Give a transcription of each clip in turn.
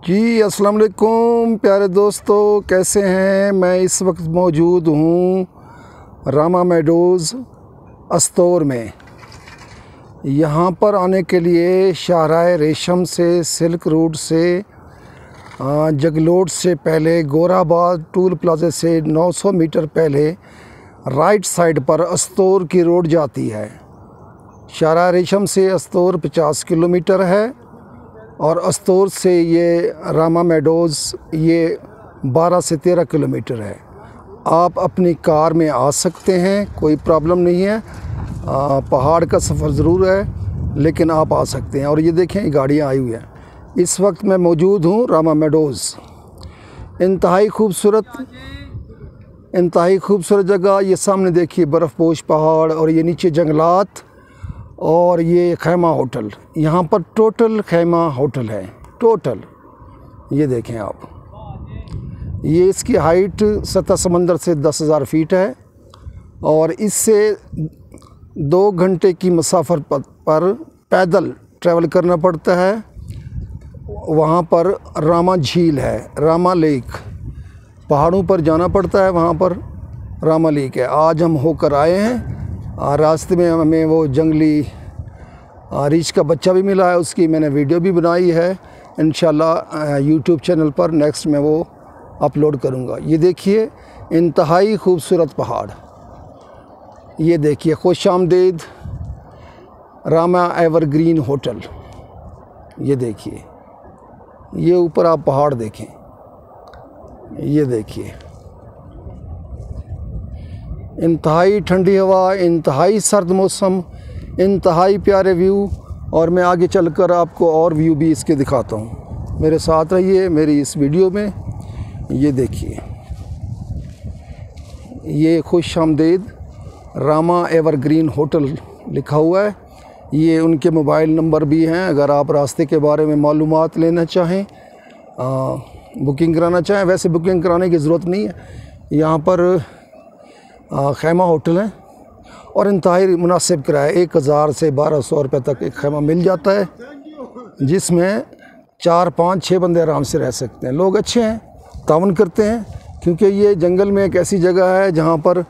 जी अस्सलाम वालेकुम प्यारे दोस्तों, कैसे हैं। मैं इस वक्त मौजूद हूँ रामा मेडोज़ अस्तौर में। यहाँ पर आने के लिए शाहराह रेशम से, सिल्क रोड से, जगलोट से पहले, गोराबाद टूल प्लाजा से 900 मीटर पहले राइट साइड पर अस्तौर की रोड जाती है। शाहराह रेशम से अस्तौर 50 किलोमीटर है और अस्तौर से ये रामा मेडोज़ ये 12 से 13 किलोमीटर है। आप अपनी कार में आ सकते हैं, कोई प्रॉब्लम नहीं है। पहाड़ का सफ़र ज़रूर है लेकिन आप आ सकते हैं। और ये देखें गाड़ियाँ आई हुई हैं। इस वक्त मैं मौजूद हूँ रामा मेडोज़। इंतहाई खूबसूरत जगह। ये सामने देखिए बर्फ़पोश पहाड़ और ये नीचे जंगलात और ये खैमा होटल। यहाँ पर टोटल खैमा होटल है, टोटल। ये देखें आप, ये इसकी हाइट सतह समंदर से 10,000 फीट है और इससे 2 घंटे की मुसाफर पर पैदल ट्रैवल करना पड़ता है। वहाँ पर रामा झील है, रामा लेक, पहाड़ों पर जाना पड़ता है, वहाँ पर रामा लेक है। आज हम होकर आए हैं। रास्ते में हमें वो जंगली रीछ का बच्चा भी मिला है, उसकी मैंने वीडियो भी बनाई है। इंशाल्लाह यूट्यूब चैनल पर नेक्स्ट में वो अपलोड करूँगा। ये देखिए इंतहाई खूबसूरत पहाड़। ये देखिए खुशामदीद रामा एवरग्रीन होटल। ये देखिए, ये ऊपर आप पहाड़ देखें, ये देखिए इंतहाई ठंडी हवा, इंतहाई सर्द मौसम, इंतहाई प्यारे व्यू। और मैं आगे चलकर आपको और व्यू भी इसके दिखाता हूँ। मेरे साथ रहिए मेरी इस वीडियो में। ये देखिए, ये खुशामदीद रामा एवरग्रीन होटल लिखा हुआ है। ये उनके मोबाइल नंबर भी हैं, अगर आप रास्ते के बारे में मालूमात लेना चाहें, बुकिंग कराना चाहें। वैसे बुकिंग कराने की ज़रूरत नहीं है। यहाँ पर खैमा होटल है और इंतहाई मुनासिब किराया 1000 से 1200 रुपये तक एक खैमा मिल जाता है, जिसमें 4, 5, 6 बंदे आराम से रह सकते हैं। लोग अच्छे हैं, तावन करते हैं, क्योंकि ये जंगल में एक ऐसी जगह है जहाँ पर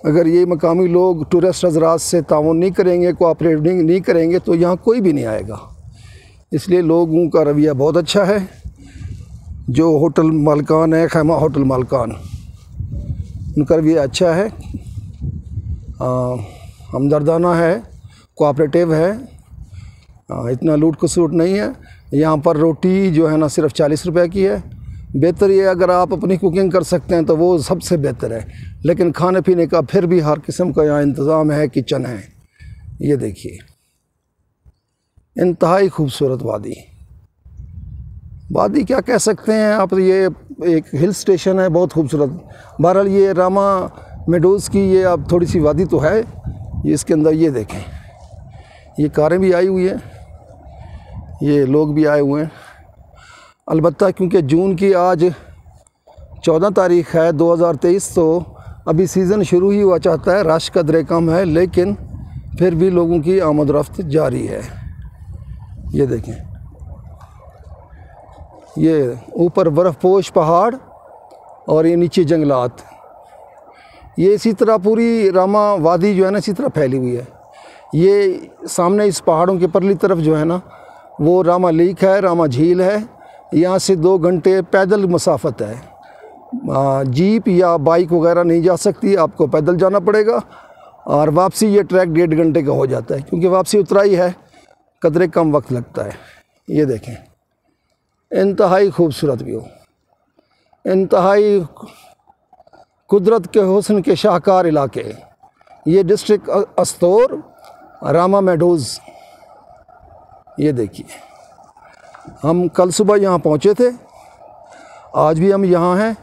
अगर ये मकामी लोग टूरिस्ट हज़रात से तावन नहीं करेंगे, कोऑपरेटिंग नहीं करेंगे, तो यहाँ कोई भी नहीं आएगा। इसलिए लोगों का रवैया बहुत अच्छा है। जो होटल मालिकान है, खैमा होटल मालिकान, उनका रवैया अच्छा है, हमदर्दाना है, कोऑपरेटिव है, इतना लूट खसूट नहीं है। यहाँ पर रोटी जो है ना सिर्फ 40 रुपए की है। बेहतर ये अगर आप अपनी कुकिंग कर सकते हैं तो वो सबसे बेहतर है, लेकिन खाने पीने का फिर भी हर किस्म का यहाँ इंतज़ाम है, किचन है। ये देखिए इंतहाई खूबसूरत वादी क्या कह सकते हैं आप। ये एक हिल स्टेशन है, बहुत खूबसूरत। बहरहाल ये रामा मेडोज़ की ये अब थोड़ी सी वादी तो है। ये इसके अंदर ये देखें, ये कारें भी आई हुई हैं, ये लोग भी आए हुए हैं। अलबत्ता क्योंकि जून की आज 14 तारीख़ है 2023, तो अभी सीज़न शुरू ही हुआ चाहता है, रश कदरे कम है, लेकिन फिर भी लोगों की आमद रफ्त जारी है। ये देखें, ये ऊपर बर्फ़पोश पहाड़ और ये नीचे जंगलात। ये इसी तरह पूरी रामा वादी जो है ना इसी तरह फैली हुई है। ये सामने इस पहाड़ों के परली तरफ जो है ना वो रामा लेक है, रामा झील है। यहाँ से 2 घंटे पैदल मुसाफत है। जीप या बाइक वगैरह नहीं जा सकती, आपको पैदल जाना पड़ेगा। और वापसी ये ट्रैक 1.5 घंटे का हो जाता है, क्योंकि वापसी उतराई है, कदरे कम वक्त लगता है। ये देखें इंतहाई खूबसूरत व्यू, इंतहाई कुदरत के हुस्न के शाहकार इलाके। ये डिस्ट्रिक्ट अस्तौर, रामा मेडोज़। ये देखिए, हम कल सुबह यहाँ पहुँचे थे, आज भी हम यहाँ हैं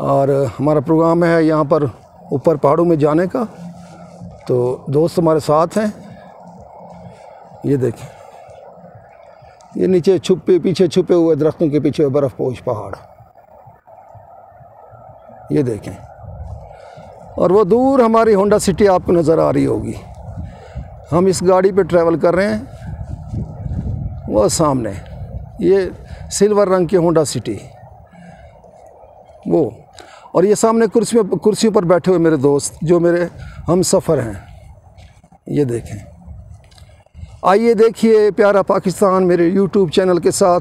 और हमारा प्रोग्राम है यहाँ पर ऊपर पहाड़ों में जाने का। तो दोस्त हमारे साथ हैं। ये देखें, ये नीचे पीछे छुपे हुए दरख्तों के पीछे बर्फ़पोश पहाड़। ये देखें, और वो दूर हमारी होंडा सिटी आपको नज़र आ रही होगी। हम इस गाड़ी पे ट्रैवल कर रहे हैं, वो सामने ये सिल्वर रंग की होंडा सिटी वो। और ये सामने कुर्सी पर बैठे हुए मेरे दोस्त जो मेरे हम सफ़र हैं, ये देखें। आइए देखिए प्यारा पाकिस्तान मेरे YouTube चैनल के साथ।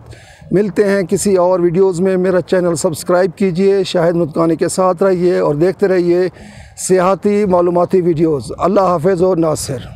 मिलते हैं किसी और वीडियोस में। मेरा चैनल सब्सक्राइब कीजिए, शाहिद मुतकानी के साथ रहिए और देखते रहिए सियाहती मालूमाती वीडियोस। अल्लाह हाफ़िज़ और नासिर।